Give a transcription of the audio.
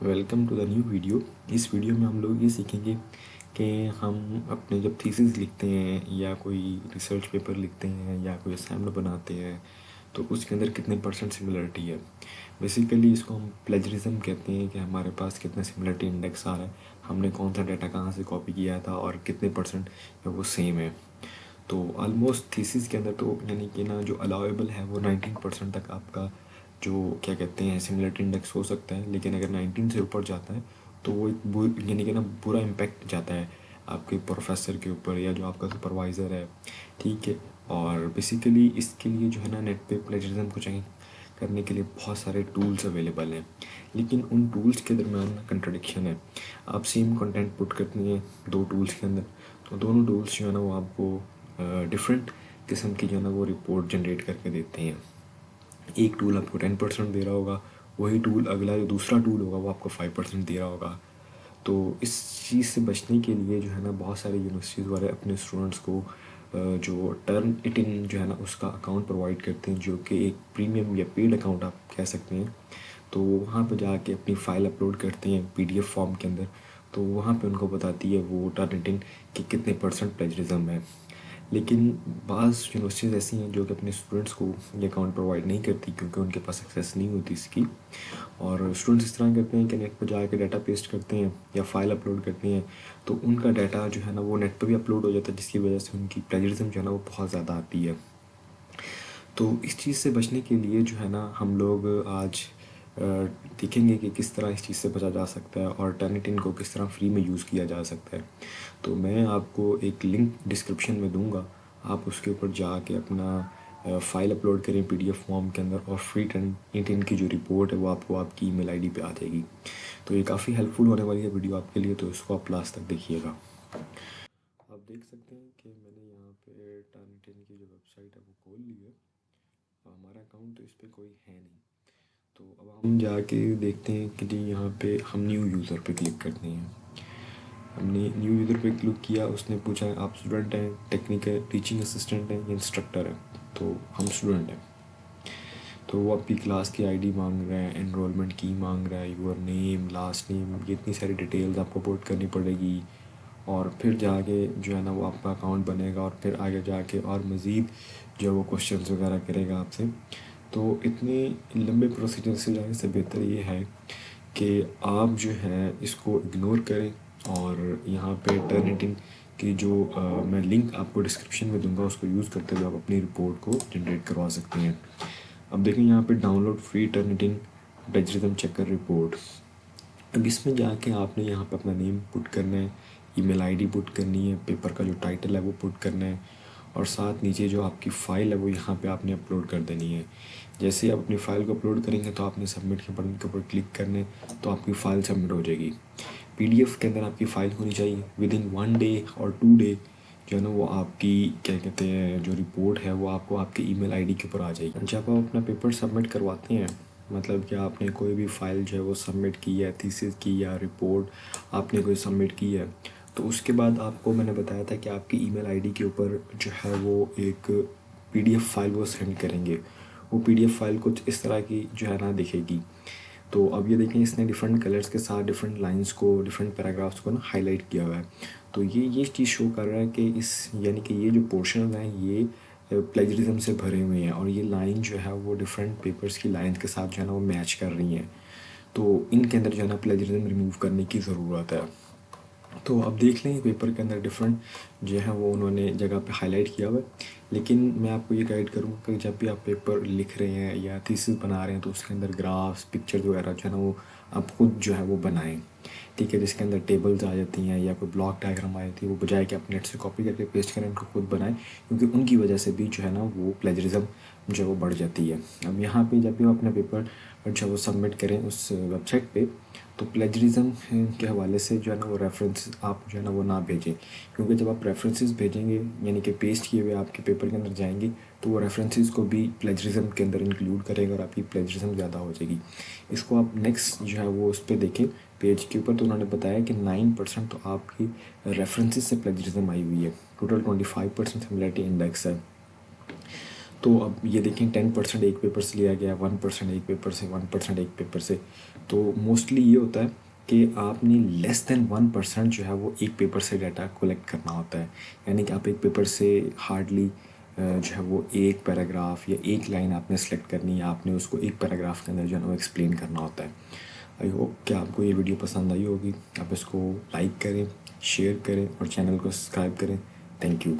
Welcome to the new video. इस video में हम लोग ये सीखेंगे कि हम अपने जब थीसिस लिखते हैं या कोई रिसर्च पेपर लिखते हैं या कोई असाइनमेंट बनाते हैं तो उसके अंदर कितने परसेंट सिमिलरिटी है। बेसिकली इसको हम प्लेजरिज्म कहते हैं कि हमारे पास कितना सिमिलरिटी इंडेक्स आ रहा है, हमने कौन सा डाटा कहाँ से कॉपी किया था और कितने परसेंट वो सेम है। तो ऑलमोस्ट थीसिस के अंदर तो यानी कि ना जो अलाउेबल है वो 19% तक आपका जो क्या कहते हैं सिमिलरिटी इंडेक्स हो सकता है, लेकिन अगर 19 से ऊपर जाता है तो वो एक यानी कि ना बुरा इम्पैक्ट जाता है आपके प्रोफेसर के ऊपर या जो आपका सुपरवाइज़र है। ठीक है। और बेसिकली इसके लिए जो है ना नेट पे प्लेजरिज्म को चेक करने के लिए बहुत सारे टूल्स अवेलेबल हैं, लेकिन उन टूल्स के दरम्यान कंट्रडिक्शन है। आप सेम कंटेंट पुट करती हैं दो टूल्स के अंदर, तो दोनों टूल्स जो है ना वो आपको डिफरेंट किस्म की जो है ना वो रिपोर्ट जनरेट करके देते हैं। एक टूल आपको 10% दे रहा होगा, वही टूल अगला जो दूसरा टूल होगा वो आपको 5% दे रहा होगा। तो इस चीज़ से बचने के लिए जो है ना बहुत सारे यूनिवर्सिटीज़ वाले अपने स्टूडेंट्स को जो टर्न इट इन जो है ना उसका अकाउंट प्रोवाइड करते हैं, जो कि एक प्रीमियम या पेड अकाउंट आप कह सकते हैं। तो वहाँ पर जाके अपनी फ़ाइल अपलोड करते हैं पीडीएफ फॉर्म के अंदर, तो वहाँ पे उनको बताती है वो टर्न इट इन कि कितने परसेंट प्लेजरिज्म है। लेकिन बाज़ यूनिवर्सिटीज़ ऐसी हैं जो कि अपने स्टूडेंट्स को ये अकाउंट प्रोवाइड नहीं करती क्योंकि उनके पास एक्सेस नहीं होती इसकी। और स्टूडेंट्स इस तरह करते हैं कि नेट पर जाके डाटा पेस्ट करते हैं या फाइल अपलोड करते हैं, तो उनका डाटा जो है ना वो नेट पर भी अपलोड हो जाता है, जिसकी वजह से उनकी प्लेजरिज्म जो है ना वो बहुत ज़्यादा आती है। तो इस चीज़ से बचने के लिए जो है ना हम लोग आज देखेंगे कि किस तरह इस चीज़ से बचा जा सकता है और टर्निटिन को किस तरह फ्री में यूज़ किया जा सकता है। तो मैं आपको एक लिंक डिस्क्रिप्शन में दूंगा, आप उसके ऊपर जाके अपना फ़ाइल अपलोड करें पीडीएफ फॉर्म के अंदर और फ्री टर्निटिन की जो रिपोर्ट है वो आपको आपकी ईमेल आईडी पे आ जाएगी। तो ये काफ़ी हेल्पफुल होने वाली है वीडियो आपके लिए, तो इसको आप लास्ट तक देखिएगा। आप देख सकते हैं कि मैंने यहाँ पे टर्निटिन की जो वेबसाइट है वो खोल ली है। हमारा अकाउंट तो इस पर कोई है नहीं, तो अब हम जाके देखते हैं कि जी यहाँ पे हम न्यू यूज़र पे क्लिक करते हैं। हमने न्यू यूज़र पे क्लिक किया, उसने पूछा है आप स्टूडेंट हैं, टेक्निकल टीचिंग असिस्टेंट हैं या इंस्ट्रक्टर हैं। तो हम स्टूडेंट हैं, तो वो आपकी क्लास की आईडी मांग रहा है, एनरोलमेंट की मांग रहा है, यूर नेम, लास्ट नेम, ये इतनी सारी डिटेल्स आपको पुट करनी पड़ेगी। और फिर जाके जो है ना वो आपका अकाउंट बनेगा और फिर आगे जाके और मज़ीद जो है वो क्वेश्चंस वगैरह करेगा आपसे। तो इतने लंबे प्रोसीजर से जाने से बेहतर ये है कि आप जो है इसको इग्नोर करें और यहाँ पे टर्निटिन की जो मैं लिंक आपको डिस्क्रिप्शन में दूंगा उसको यूज़ करते हुए आप अपनी रिपोर्ट को जनरेट करवा सकते हैं। अब देखें यहाँ पे download free Turnitin plagiarism checker report. अब इसमें जाके आपने यहाँ पे अपना नेम पुट करना है, ईमेल आईडी पुट करनी है, पेपर का जो टाइटल है वो पुट करना है और साथ नीचे जो आपकी फ़ाइल है वो यहाँ पे आपने अपलोड कर देनी है। जैसे आप अपनी फ़ाइल को अपलोड करेंगे तो आपने सबमिट के बटन के ऊपर क्लिक करना है, तो आपकी फ़ाइल सबमिट हो जाएगी। पीडीएफ के अंदर आपकी फ़ाइल होनी चाहिए विद इन 1 डे और 2 डे जो है ना वो आपकी क्या कहते हैं जो रिपोर्ट है वो आपको आपके ईमेल आईडी के ऊपर आ जाएगी। जब आप अपना पेपर सबमिट करवाते हैं, मतलब कि आपने कोई भी फ़ाइल जो है वो सबमिट की है, थीसिस की या रिपोर्ट आपने कोई सबमिट की है, तो उसके बाद आपको मैंने बताया था कि आपकी ईमेल आईडी के ऊपर जो है वो एक पीडीएफ फाइल वो सेंड करेंगे। वो पीडीएफ फाइल कुछ इस तरह की जो है ना दिखेगी। तो अब ये देखें इसने डिफरेंट कलर्स के साथ डिफरेंट लाइंस को, डिफरेंट पैराग्राफ्स को ना हाईलाइट किया हुआ है। तो ये चीज़ शो कर रहा है कि इस यानी कि ये जो पोर्शन हैं ये प्लेजरिज्म से भरे हुए हैं और ये लाइन जो है वो डिफरेंट पेपर्स की लाइन के साथ जो है ना वो मैच कर रही हैं। तो इनके अंदर जो है ना प्लेजरिज्म रिमूव करने की ज़रूरत है। तो अब देख लें पेपर के अंदर डिफरेंट जो है वो उन्होंने जगह पे हाईलाइट किया हुआ है, लेकिन मैं आपको ये गाइड करूँगा कि जब भी आप पेपर लिख रहे हैं या थीसिस बना रहे हैं तो उसके अंदर ग्राफ्स, पिक्चर वगैरह जो है ना वो आप खुद जो है वो बनाएं। ठीक है, जिसके अंदर टेबल्स आ जाती हैं या कोई ब्लॉक डायग्राम आ जाती है, वो बजाय कि आप नेट से कॉपी करके पेस्ट करें उनको खुद बनाएं, क्योंकि उनकी वजह से भी जो है ना वो प्लेजरिज्म जो है वो बढ़ जाती है। अब यहाँ पे जब भी आप अपना पेपर जो है वो सबमिट करें उस वेबसाइट पे, तो प्लेजरिज्म के हवाले से जो है ना वो रेफरेंस आप जो है ना वो ना भेजें, क्योंकि जब आप रेफरेंसेस भेजेंगे यानी कि पेस्ट किए हुए आपके पेपर के अंदर जाएंगे तो वो रेफरेंसेस को भी प्लेजरिज्म के अंदर इंक्लूड करेगा और आपकी प्लेजरिज्म ज़्यादा हो जाएगी। इसको आप नेक्स्ट जो है वो उस पर देखें पेज के ऊपर, तो उन्होंने बताया कि 9% तो आपकी रेफरेंसेस से प्लेजरिज्म आई हुई है, टोटल 25% सिमिलरिटी इंडेक्स है। तो अब ये देखें 10% एक पेपर से लिया गया, 1% एक पेपर से, 1% एक पेपर से, तो मोस्टली ये होता है कि आपने लेस देन 1% जो है वो एक पेपर से डाटा कलेक्ट करना होता है। यानी कि आप एक पेपर से हार्डली जो है वो एक पैराग्राफ या एक लाइन आपने सेलेक्ट करनी है, आपने उसको एक पैराग्राफ के अंदर जो है वो एक्सप्लेन करना होता है। आई होप कि आपको ये वीडियो पसंद आई होगी। आप इसको लाइक करें, शेयर करें और चैनल को सब्सक्राइब करें। Thank you.